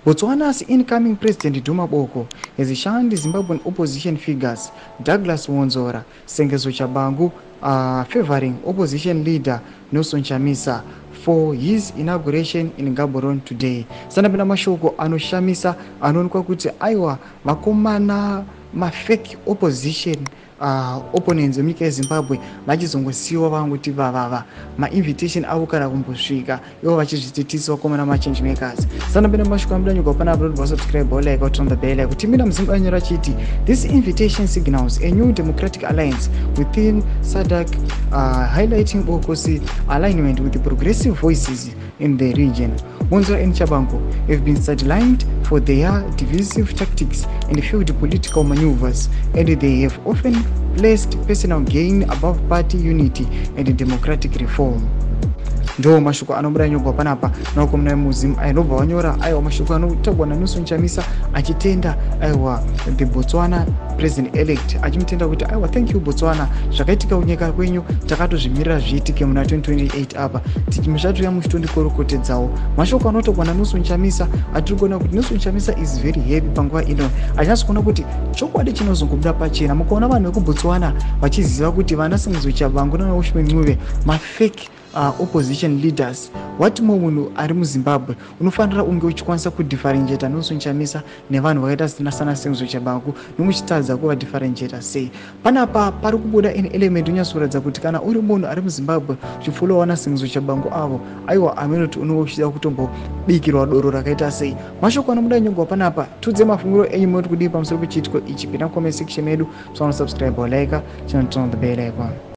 Botswana's incoming president Duma Boko has shunned Zimbabwean opposition figures Douglas Wonzora, Sengezo Tshabangu, favoring opposition leader Nelson Chamisa for his inauguration in Gaborone today. Sanapenda mashoko anoshamisa anoonekwa kuti aiwa vakomana mafake opposition opponents venyika yeZimbabwe vachizongosiyiwa vangoti vavava ma-invitation avo kana kumbosvika ivo vachizvititisa vakomana ma-change makers. Sanapenda mashoko amudanyuka pana upload subscribe or like on the bell kuti mina muzimba anyora chiti this invitation signals a new democratic alliance within SADC, highlighting Boko's alignment with the progressive voices in the region. Wonzora and Tshabangu have been sidelined for their divisive tactics and failed political maneuvers, and they have often placed personal gain above party unity and democratic reform. Ndo mashoko anobuda nyogwa panapa nako muna muzimu ainobva wanyora aiwa mashoko anotagwa naNelson Chamisa achitenda aiwa the Botswana president elect achimutenda kuti aiwa thank you Botswana zvakaitika kunyika kwenyu takatozvimirira zviitike muna 2028 apa tichimishatuya muchitondikorokotedzawo. Mashoko anotagwa naNelson Chamisa atiri kuona kuti Nelson Chamisa is very happy panguva ino achinasi kuona kuti chokwadi chinozongobuda pachena. Mukaona vanhu vekuBotswana vachiziva kuti vana Sengezo Tshabangu naUshman Ncube mafake opposition leaders, wati munhu ari muZimbabwe unofanira unge uchikwanisa kudifferentiate Nelson Chamisa nevanhu vakaita sana Sengezo Tshabangu nomuchitadza kuva differentiate sei. Panapa pari kubuda in element unyatsoratidza kuti kana uri munhu ari muZimbabwe uchifolowa naSengezo Tshabangu avo aiwa amenoti unenge uchida kutombobikirwa doro rakaita sei. Mashoko anobuda nyogwa panapa tudze mafungiro enyu moti kudii pamusoro pechiitiko ichi. Pinda comment section yedu, subscribe or like, turn on the bell icon.